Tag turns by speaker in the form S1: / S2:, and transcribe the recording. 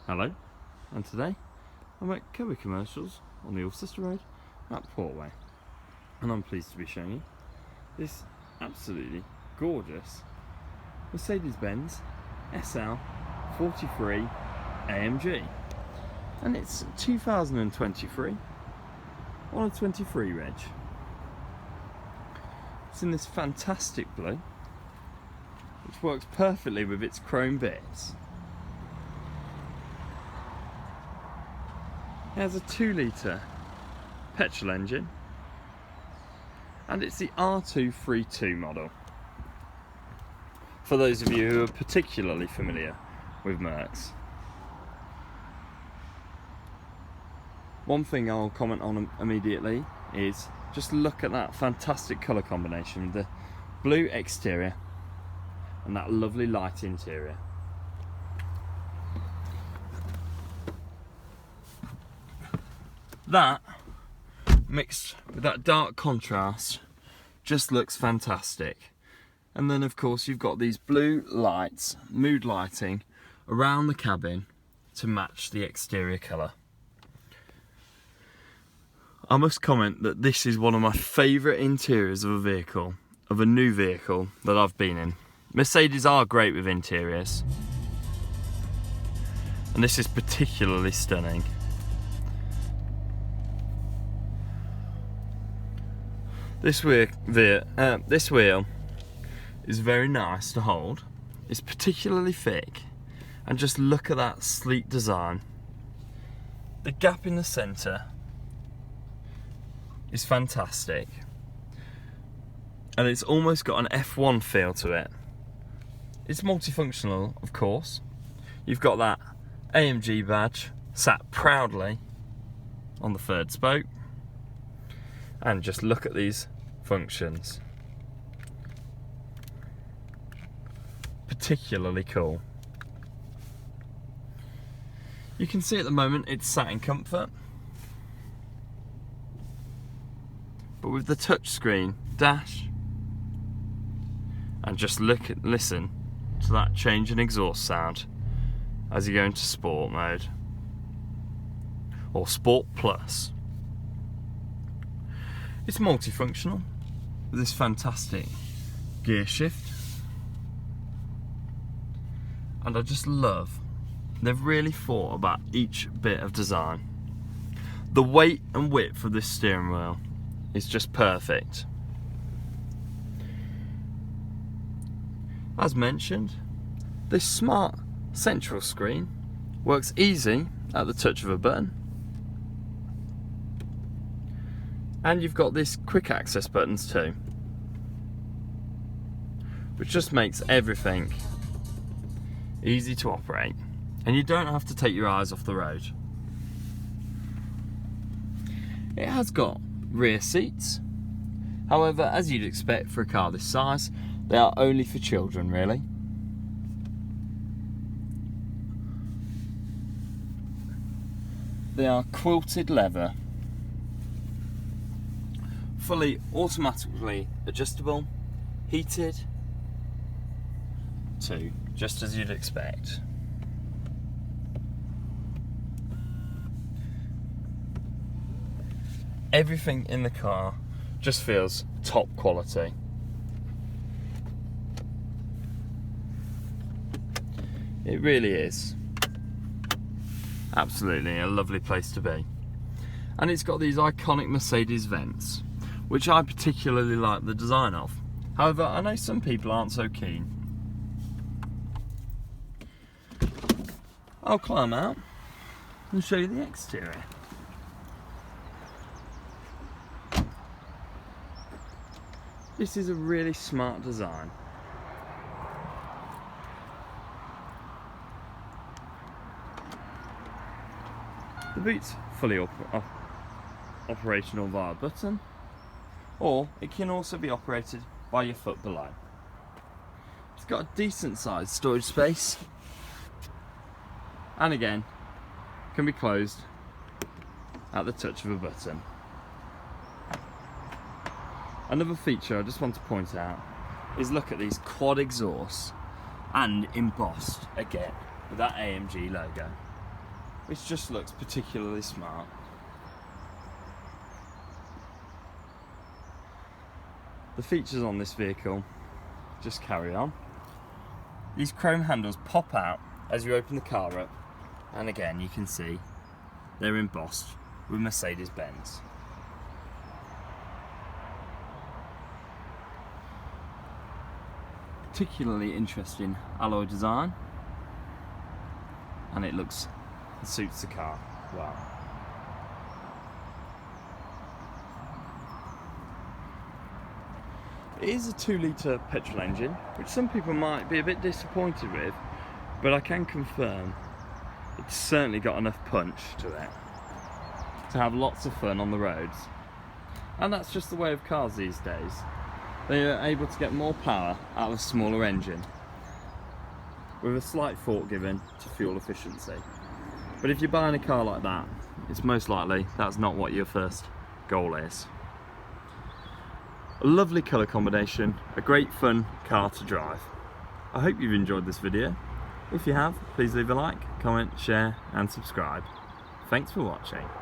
S1: Hello, and today I'm at Kirby Commercials on the Alcester Road at Portway, and I'm pleased to be showing you this absolutely gorgeous Mercedes-Benz SL 43 AMG, and it's 2023 on a 23 reg. It's in this fantastic blue, which works perfectly with its chrome bits. It has a 2-litre petrol engine, and it's the R232 model. For those of you who are particularly familiar with Mercs. One thing I'll comment on immediately is just look at that fantastic colour combination with the blue exterior and that lovely light interior. That, mixed with that dark contrast, just looks fantastic. And then of course you've got these blue lights, mood lighting, around the cabin to match the exterior colour. I must comment that this is one of my favourite interiors of a vehicle, of a new vehicle that I've been in. Mercedes are great with interiors, and this is particularly stunning. This wheel is very nice to hold. It's particularly thick, and just look at that sleek design. The gap in the centre is fantastic, and it's almost got an F1 feel to it. It's multifunctional, of course. You've got that AMG badge sat proudly on the third spoke, and just look at these functions. Particularly cool. You can see at the moment it's sat in comfort, but with the touchscreen dash, and just listen to that change in exhaust sound as you go into sport mode or sport plus. It's multifunctional with this fantastic gear shift, and I just love they've really thought about each bit of design. The weight and width of this steering wheel is just perfect. As mentioned, this smart central screen works easy at the touch of a button. And you've got this quick access buttons too, which just makes everything easy to operate, and you don't have to take your eyes off the road. It has got rear seats, however, as you'd expect for a car this size, they are only for children really. They are quilted leather, fully automatically adjustable, heated too, just as you'd expect. Everything in the car just feels top quality. It really is. Absolutely a lovely place to be. And it's got these iconic Mercedes vents, which I particularly like the design of. However, I know some people aren't so keen. I'll climb out and show you the exterior. This is a really smart design. The boot's fully operational via a button, or it can also be operated by your foot below. It's got a decent sized storage space, and again can be closed at the touch of a button. Another feature I just want to point out is look at these quad exhausts, and embossed again with that AMG logo. which just looks particularly smart. The features on this vehicle just carry on. These chrome handles pop out as you open the car up, and again you can see they're embossed with Mercedes-Benz. Particularly interesting alloy design, and it suits the car well. It is a 2-litre petrol engine, which some people might be a bit disappointed with, but I can confirm it's certainly got enough punch to it to have lots of fun on the roads. And that's just the way of cars these days. They are able to get more power out of a smaller engine, with a slight thought given to fuel efficiency. But if you're buying a car like that, it's most likely that's not what your first goal is. A lovely colour combination, a great fun car to drive. I hope you've enjoyed this video. If you have, please leave a like, comment, share and subscribe. Thanks for watching.